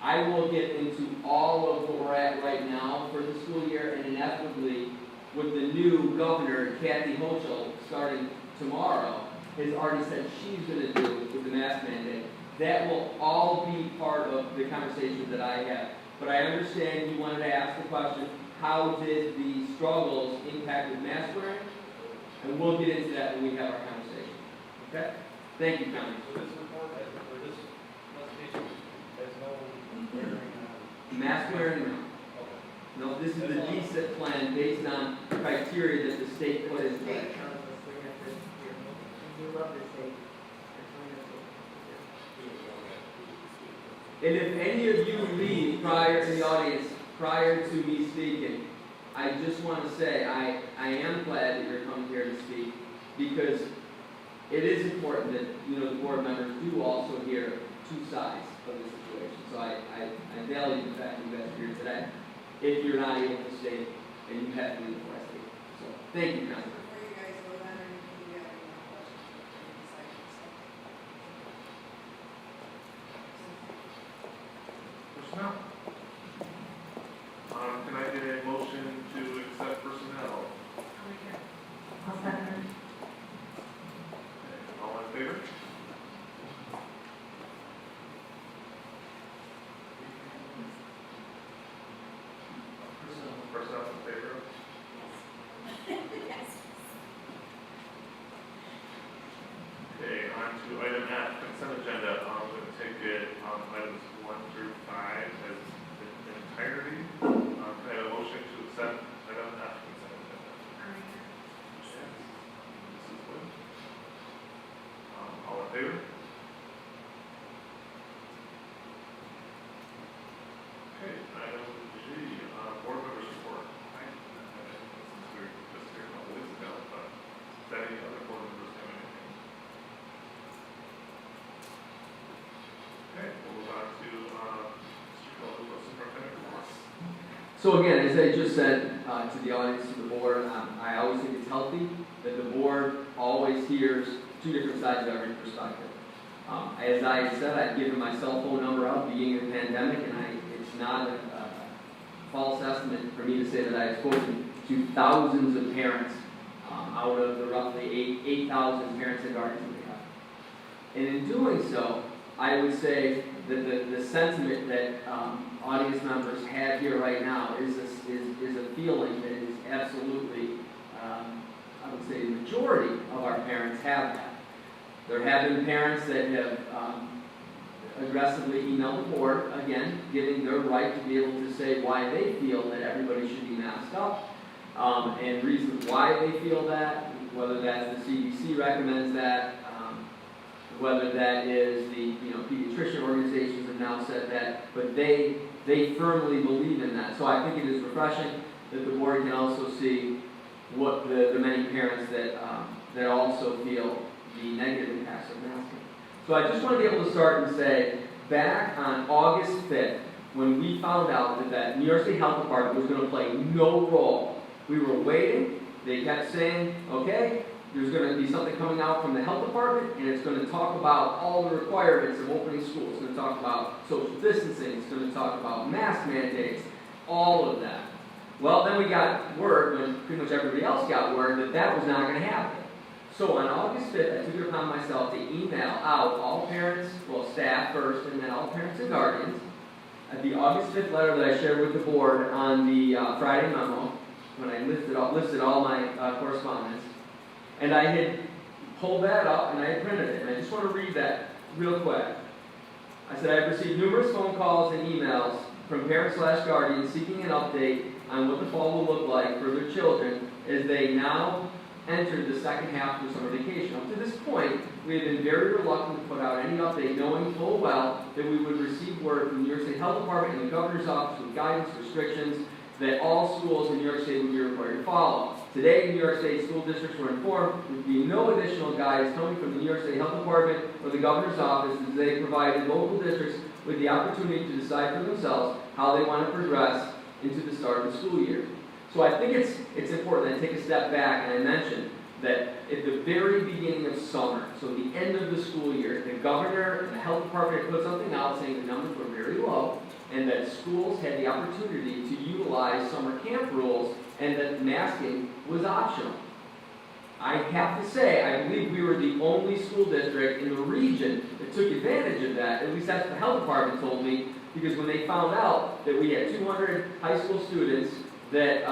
I will get into all of where we're at right now for the school year, and inevitably, with the new governor, Kathy Hochul, starting tomorrow, has already said she's going to do with the mask mandate. That will all be part of the conversation that I have. But I understand you wanted to ask the question, how did the struggles impact with mask wearing? And we'll get into that when we have our conversation. Okay? Thank you, Connie. so this report, or this presentation, has no bearing on. Mask wearing, no. Okay. No, this is the DSIP plan based on criteria that the state put in State place. tells us we have to, we love the state. That's wonderful. And if any of you leave prior in the audience, prior to me speaking, I just want to say I am glad that you're coming here to speak, because it is important that the board members do also hear two sides of the situation. So I value the fact that you guys are here today. If you're not able to stay and you have to leave before I speak. So thank you, Councilor. Before you guys go on, anything you have any more questions? Personnel. Can I get a motion to accept personnel? I'll second. All in favor? Personnel in favor? Okay, on to item F, consent agenda. I'm going to take it items 1 through 5 as the entirety. Can I have a motion to accept item F, consent agenda? Yes. Mrs. Wood? All in favor? Okay, item G, board members report. Since we were just here a couple weeks ago, but does any other board members have anything? So again, as I just said to the audience, to the board, I always think it's healthy that the board always hears two different sides of every perspective. As I said, I've given my cell phone number out at the beginning of the pandemic, and it's not a false estimate for me to say that I've spoken to thousands of parents out of the roughly 8,000 parents and guardians that we have. And in doing so, I would say that the sentiment that audience members have here right now is a feeling that is absolutely, I would say, the majority of our parents have that. There have been parents that have aggressively emailed the board, again, giving their right to be able to say why they feel that everybody should be masked up, and reasons why they feel that, whether that's the CDC recommends that, whether that is the pediatrician organizations have now said that, but they firmly believe in that. So I think it is refreshing that the board can also see what the many parents that also feel the negative impacts of masking. So I just want to be able to start and say, back on August 5th, when we found out that New York State Health Department was going to play no role, we were waiting. They kept saying, okay, there's going to be something coming out from the health department, and it's going to talk about all the requirements of opening schools. It's going to talk about social distancing. It's going to talk about mask mandates, all of that. Well, then we got word, when pretty much everybody else got word, that that was not going to happen. So on August 5th, I took it upon myself to email out all parents, well, staff first, and then all parents and guardians, at the August 5th letter that I shared with the board on the Friday memo, when I listed all my correspondence. And I had pulled that up and I had printed it. And I just want to read that real quick. I said, I've received numerous phone calls and emails from parents/guardians seeking an update on what the fall will look like for their children as they now enter the second half of the summer vacation. Up to this point, we have been very reluctant to put out any update, knowing full well that we would receive word from the New York State Health Department and the Governor's Office with guidance restrictions that all schools in New York State would be required to follow. Today, New York State school districts were informed there would be no additional guidance coming from the New York State Health Department or the Governor's Office, as they provided local districts with the opportunity to decide for themselves how they want to progress into the start of the school year. So I think it's important that I take a step back and I mention that at the very beginning of summer, so the end of the school year, the governor and the health department had put something out saying the numbers were very low and that schools had the opportunity to utilize summer camp rules and that masking was optional. I have to say, I believe we were the only school district in the region that took advantage of that. At least that's what the health department told me, because when they found out that we had 200 high school students, that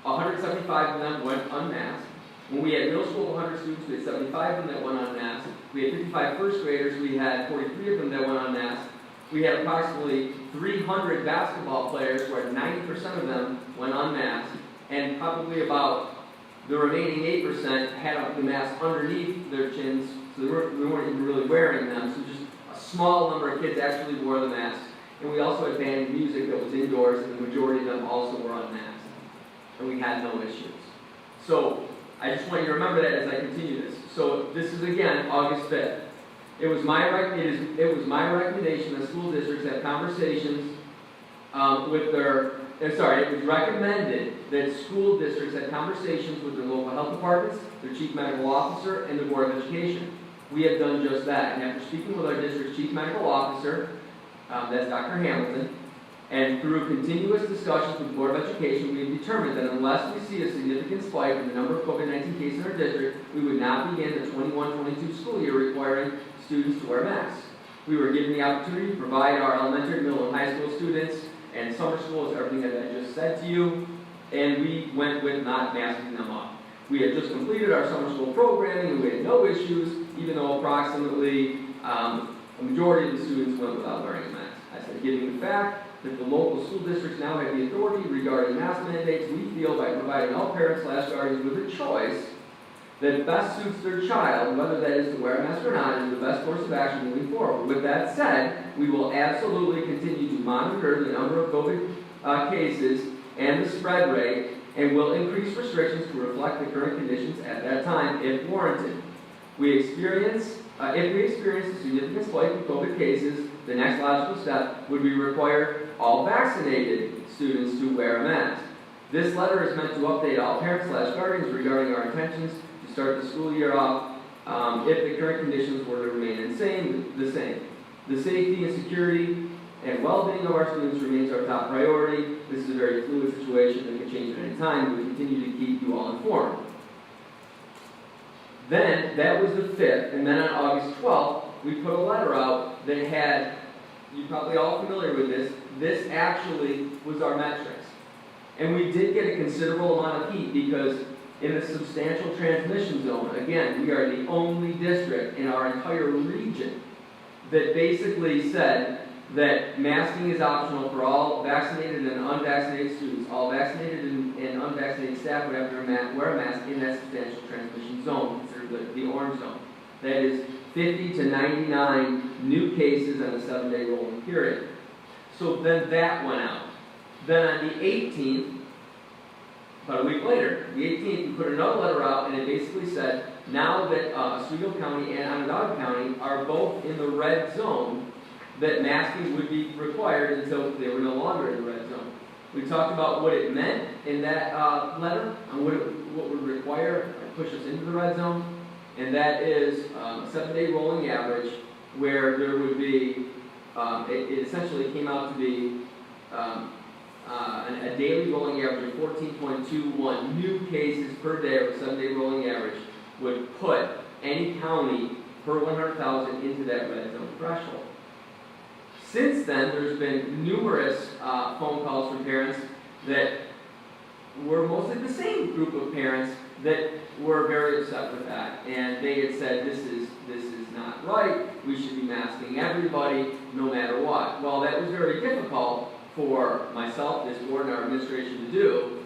175 of them went unmasked. When we had middle school of 100 students, we had 75 of them that went unmasked. We had 55 first graders, we had 43 of them that went unmasked. We had approximately 300 basketball players where 90% of them went unmasked, and probably about the remaining 8% had the mask underneath their chins, so we weren't even really wearing them, so just a small number of kids actually wore the mask. And we also had band music that was indoors, and the majority of them also were unmasked. And we had no issues. So I just want you to remember that as I continue this. So this is again August 5th. It was my recommendation that school districts have conversations with their. It was recommended that school districts have conversations with their local health departments, their chief medical officer, and the Board of Education. We have done just that. And after speaking with our district's chief medical officer, that's Dr. Hamilton, and through continuous discussions with the Board of Education, we have determined that unless we see a significant spike in the number of COVID-19 cases in our district, we would not begin the 21-22 school year requiring students to wear masks. We were given the opportunity to provide our elementary, middle, and high school students and summer schools everything that I just said to you, and we went with not masking them up. We had just completed our summer school programming, and we had no issues, even though approximately a majority of the students went without wearing a mask. I said, given the fact that the local school districts now have the authority regarding mask mandates, we feel by providing all parents/guardians with a choice that best suits their child, whether that is to wear a mask or not, is the best course of action moving forward. With that said, we will absolutely continue to monitor the number of COVID cases and the spread rate, and will increase restrictions to reflect the current conditions at that time if warranted. If we experience a significant spike in COVID cases, the next logical step would be require all vaccinated students to wear a mask. This letter is meant to update all parents/guardians regarding our intentions to start the school year off if the current conditions were to remain the same. The safety and security and well-being of our students remains our top priority. This is a very fluid situation that can change at any time. We continue to keep you all informed. Then, that was the 5th, and then on August 12th, we put a letter out that had, you're probably all familiar with this actually was our metrics. And we did get a considerable amount of heat because in the substantial transmission zone, again, we are the only district in our entire region that basically said that masking is optional for all vaccinated and unvaccinated students. All vaccinated and unvaccinated staff would have to wear a mask in that substantial transmission zone, considered the orange zone. That is 50 to 99 new cases in a 7-day rolling period. So then that went out. Then on the 18th, about a week later, the 18th, we put another letter out, and it basically said, now that Oswego County and Onondaga County are both in the red zone, that masking would be required until they were no longer in the red zone. We talked about what it meant in that letter, and what would require or push us into the red zone, and that is a 7-day rolling average where there would be, it essentially came out to be a daily rolling average of 14.21 new cases per day, or a 7-day rolling average, would put any county per 100,000 into that red zone threshold. Since then, there's been numerous phone calls from parents that were mostly the same group of parents that were very upset with that. And they had said, this is not right, we should be masking everybody, no matter what. Well, that was very difficult for myself, this board, and our administration to do,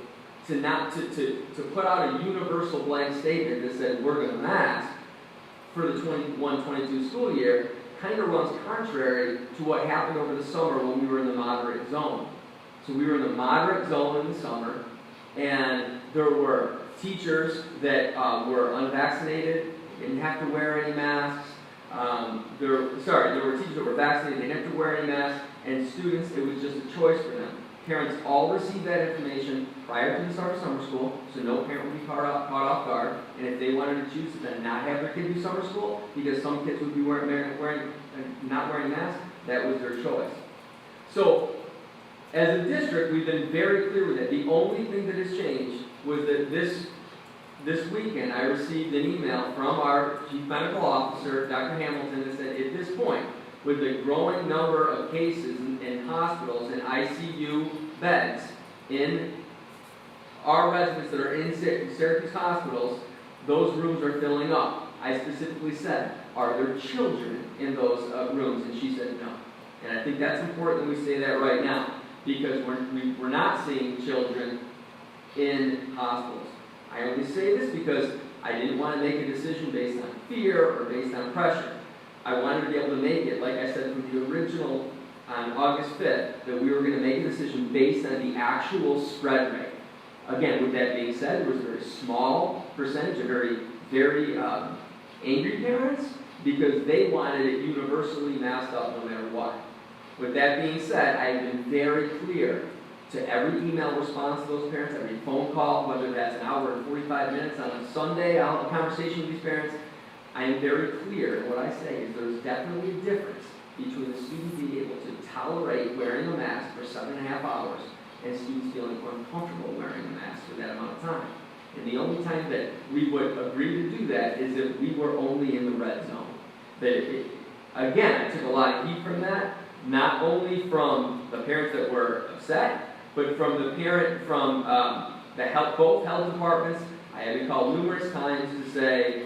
to put out a universal blank statement that said, we're going to mask for the 21-22 school year, kind of runs contrary to what happened over the summer when we were in the moderate zone. So we were in the moderate zone in the summer, and there were teachers that were unvaccinated, didn't have to wear any masks. There were teachers that were vaccinated, they didn't have to wear any masks, and students, it was just a choice for them. Parents all received that information prior to the start of summer school, so no parent would be caught off guard. And if they wanted to choose to then not have their kid do summer school, because some kids would be not wearing masks, that was their choice. So, as a district, we've been very clear with that. The only thing that has changed was that this weekend I received an email from our Chief Medical Officer, Dr. Hamilton, that said, at this point, with the growing number of cases in hospitals and ICU beds in our residents that are in Syracuse hospitals, those rooms are filling up. I specifically said, are there children in those rooms? And she said no. And I think that's important that we say that right now, because we're not seeing children in hospitals. I only say this because I didn't want to make a decision based on fear or based on pressure. I wanted to be able to make it, like I said, from the original on August 5th, that we were going to make a decision based on the actual spread rate. Again, with that being said, there was a very small percentage of very angry parents because they wanted it universally masked up no matter what. With that being said, I have been very clear to every email response to those parents, every phone call, whether that's an hour and 45 minutes on a Sunday, I'll have a conversation with these parents. I am very clear, and what I say is there's definitely a difference between the student being able to tolerate wearing a mask for 7.5 hours and students feeling uncomfortable wearing a mask for that amount of time. And the only time that we would agree to do that is if we were only in the red zone. Again, I took a lot of heat from that, not only from the parents that were upset, but from the parent from both health departments. I had been called numerous times to say,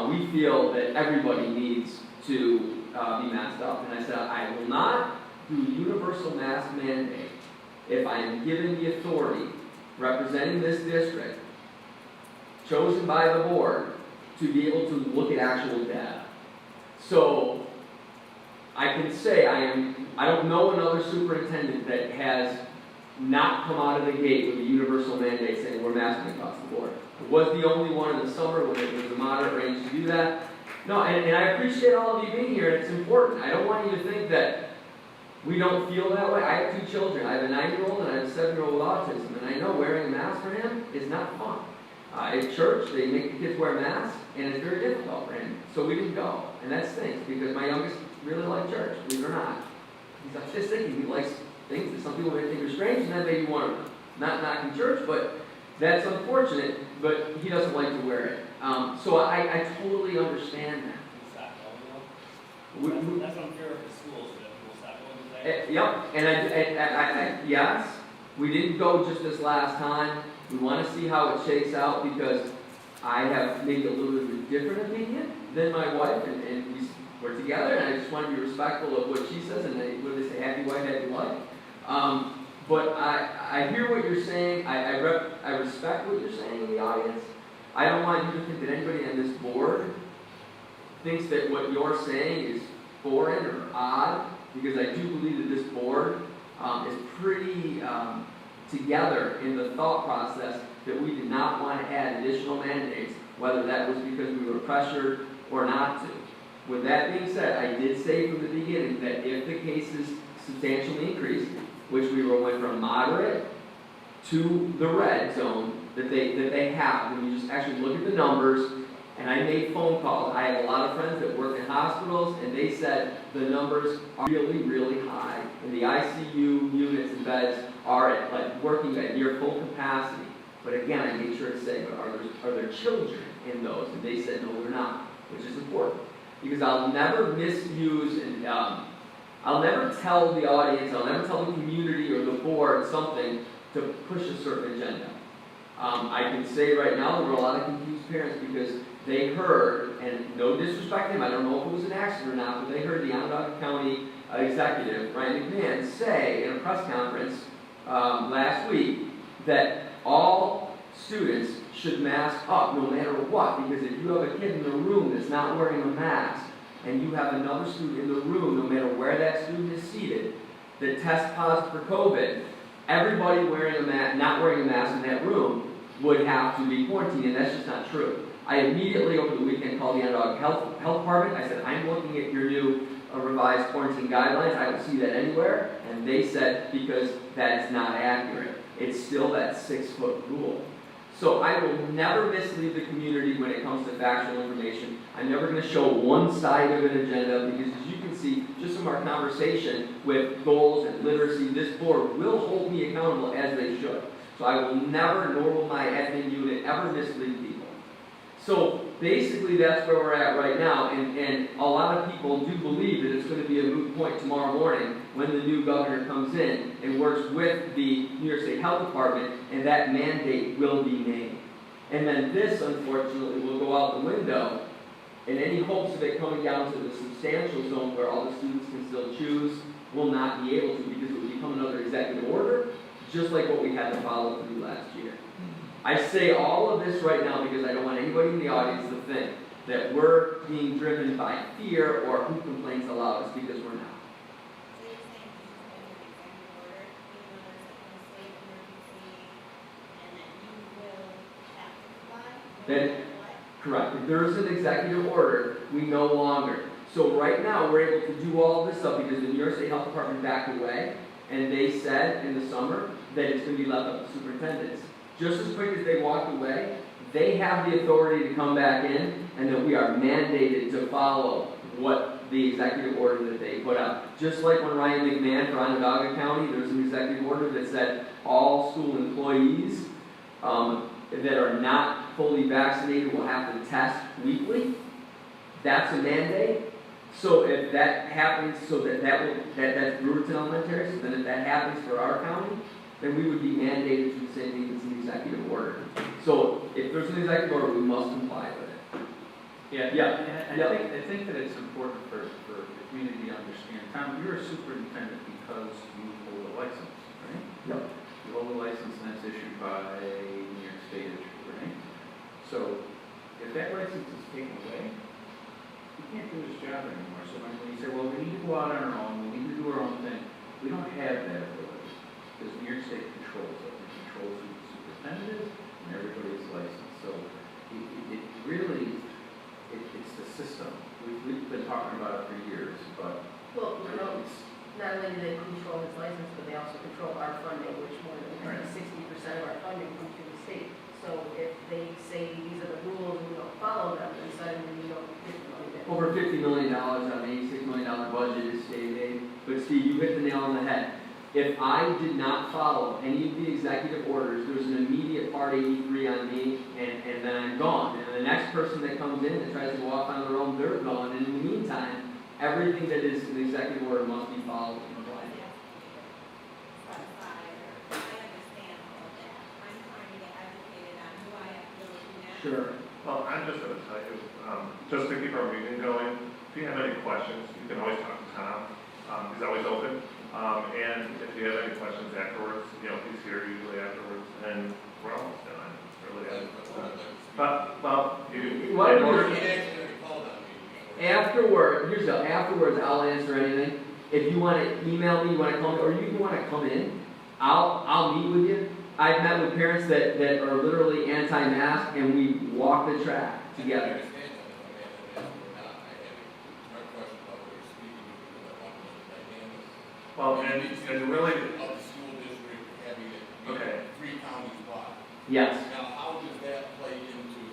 we feel that everybody needs to be masked up. And I said, I will not do a universal mask mandate if I am given the authority, representing this district, chosen by the board, to be able to look at actual data. So, I can say I don't know another superintendent that has not come out of the gate with a universal mandate saying we're masking across the board. It was the only one in the summer when it was a moderate range to do that. No, and I appreciate all of you being here, and it's important. I don't want you to think that We don't feel that way. I have 2 children. I have a 9-year-old and I have a 7-year-old with autism, and I know wearing a mask for him is not fun. At church, they make the kids wear masks, and it's very difficult for him. So we didn't go, and that stinks because my youngest really liked church, believe it or not. He's autistic, and he likes things that some people may think are strange, and that may be one of them. Not knocking church, but that's unfortunate, but he doesn't like to wear it. So I totally understand that. Stop going though. That's unfair for schools, that we'll stop going to that. Yep, and yes, we didn't go just this last time. We want to see how it shakes out because I have maybe a little bit of a different opinion than my wife, and we're together, and I just want to be respectful of what she says, and what they say, happy wife, happy life. But I hear what you're saying. I respect what you're saying in the audience. I don't want you to think that anybody on this board thinks that what you're saying is foreign or odd, because I do believe that this board is pretty together in the thought process that we did not want to add additional mandates, whether that was because we were pressured or not to. With that being said, I did say from the beginning that if the cases substantially increased, which we went from moderate to the red zone, that they have, when you just actually look at the numbers, and I made phone calls. I have a lot of friends that work in hospitals, and they said the numbers are really, really high. And the ICU units and beds are at, working at near full capacity. But again, I made sure to say, but are there children in those? And they said, no, they're not, which is important. Because I'll never misuse and I'll never tell the audience, I'll never tell the community or the board something to push a certain agenda. I can say right now there were a lot of confused parents because they heard, and no disrespect to him, I don't know if it was an accident or not, but they heard the Onondaga County executive, Ryan McMahon, say in a press conference last week that all students should mask up no matter what, because if you have a kid in the room that's not wearing a mask, and you have another student in the room, no matter where that student is seated, that tests positive for COVID, everybody wearing a mask, not wearing a mask in that room would have to be quarantined, and that's just not true. I immediately over the weekend called the Onondaga Health Department. I said, I'm looking at your new revised quarantine guidelines. I don't see that anywhere. And they said, because that is not accurate. It's still that 6-foot rule. So I will never mislead the community when it comes to factual information. I'm never going to show one side of an agenda because, as you can see, just from our conversation with goals and literacy, this board will hold me accountable as they should. So I will never, nor will my admin unit, ever mislead people. So basically that's where we're at right now, and a lot of people do believe that it's going to be a moot point tomorrow morning when the new governor comes in and works with the New York State Health Department, and that mandate will be made. And then this, unfortunately, will go out the window, and any hopes of it coming down to the substantial zone where all the students can still choose will not be able to, because it would become another executive order, just like what we had to follow through last year. I say all of this right now because I don't want anybody in the audience to think that we're being driven by fear or who complains the loudest, because we're not. So you're saying this is going to be executive order, even though there's a state emergency, and that you will have to comply? Then, correct. If there is an executive order, we no longer. So right now, we're able to do all this stuff because the New York State Health Department backed away, and they said in the summer that it's going to be left up to superintendents. Just as quick as they walked away, they have the authority to come back in, and that we are mandated to follow what the executive order that they put out. Just like when Ryan McMahon for Onondaga County, there's an executive order that said all school employees that are not fully vaccinated will have to test weekly. That's a mandate. So if that happens, so that's Brewerton Elementary, so then if that happens for our county, then we would be mandated to do the same thing as an executive order. So if there's an executive order, we must comply with it. And I think that it's important for the community to understand. Tom, you're a superintendent because you hold a license, right? Yep. You hold a license and that's issued by New York State, right? So if that license is taken away, you can't do this job anymore. So when you say, well, we need to go out on our own, we need to do our own thing, we don't have that ability. Because New York State controls it. It controls who the superintendent is and everybody's licensed. So it really, it's the system. We've been talking about it for years, but Well, it's not only do they control his license, but they also control our funding, which more than 60% of our funding comes from the state. So if they say these are the rules and we don't follow them, then suddenly we don't get the money back. Over $50 million on an $86 million budget is state aid. But Steve, you hit the nail on the head. If I did not follow any of the executive orders, there's an immediate Part 83 on me, and then I'm gone. And the next person that comes in that tries to go off on their own, they're gone. And in the meantime, everything that is an executive order must be followed and applied. I understand all of that. I'm trying to get educated on who I have to go to now. Sure. Well, I'm just gonna tell you, just to keep our meeting going, if you have any questions, you can always talk to Tom. He's always open. And if you have any questions afterwards, you know, he's here usually afterwards, and we're almost done, really. But, well, you. What afterward, here's the, afterwards, I'll answer anything. If you want to email me, you want to call me, or you want to come in, I'll meet with you. I've met with parents that are literally anti-mask, and we walk the track together. Well, and really, Of the school district having it, okay, 3 counties wide. Yes. Now, how does that play into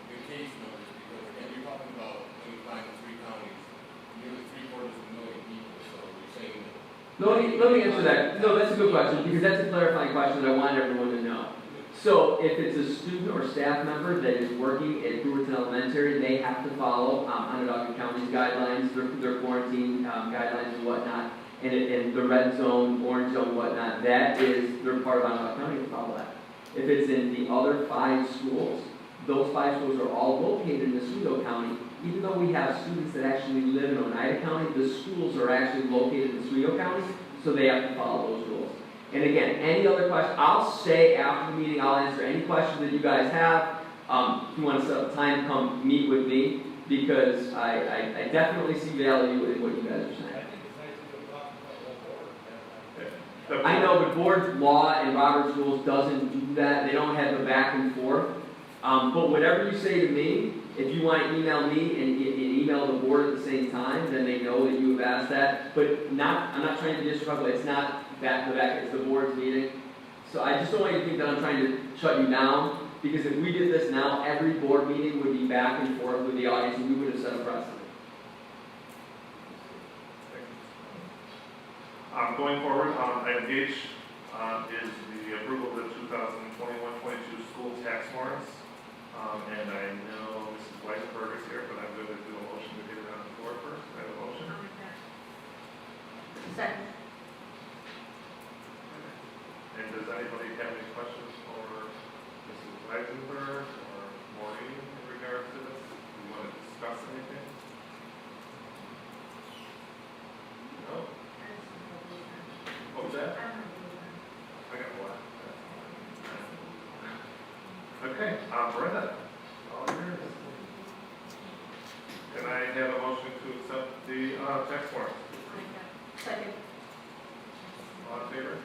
the case numbers? Because again, you're talking about when you find 3 counties, nearly 750,000 people, so you're saying that. Let me answer that. No, that's a good question, because that's a clarifying question that I want everyone to know. So if it's a student or staff member that is working at Brewerton Elementary, they have to follow Onondaga County's guidelines, their quarantine guidelines and whatnot, and the red zone, orange zone, whatnot. That is, they're part of Onondaga County to follow that. If it's in the other 5 schools, those 5 schools are all located in Oswego County. Even though we have students that actually live in Oneida County, the schools are actually located in Oswego County, so they have to follow those rules. And again, any other questions, I'll say after the meeting, I'll answer any questions that you guys have. If you want to set up time, come meet with me, because I definitely see value in what you guys are saying. I know, but board law and Robert's rules doesn't do that. They don't have the back and forth. But whatever you say to me, if you want to email me and email the board at the same time, then they know that you have asked that. But I'm not trying to be disrespectful. It's not back to back. It's the board's meeting. So I just don't want you to think that I'm trying to shut you down, because if we did this now, every board meeting would be back and forth with the audience, and we would have set a precedent. going forward, item H is the approval of the 2021-22 school tax warrants. And I know Mrs. Weisberg is here, but I'm going to do a motion to get it on the floor first. I have a motion. Second. And does anybody have any questions for Mrs. Weisenberg or Maureen in regards to this? Do you want to discuss anything? No? What was that? I got one. Okay, Brenda, all yours. Can I have a motion to accept the tax warrant? Second. All in favor?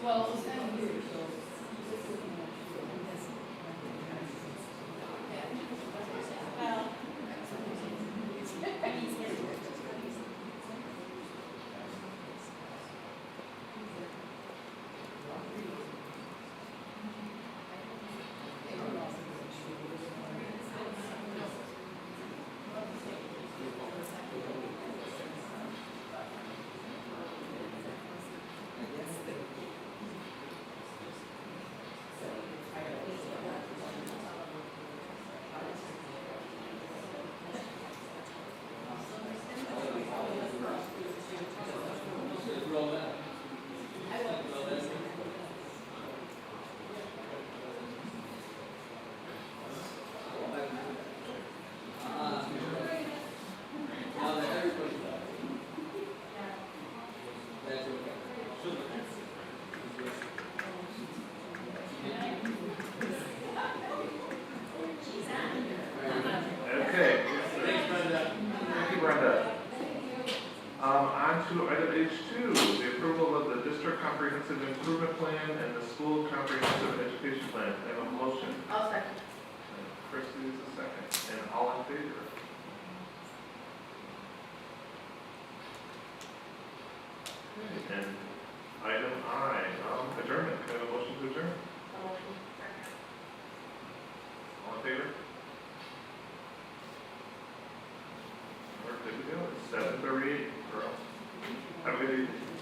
Well, it was kind of weird, so just looking at this. Well. Okay. Thank you, Brenda. On to item H2, the approval of the district comprehensive improvement plan and the school comprehensive education plan. I have a motion. I'll second. And Christie is a second. And all in favor? And item I, adjournment. Can I have a motion to adjourn? All in favor? We're good to go. It's 7:38, girls. Have a good evening.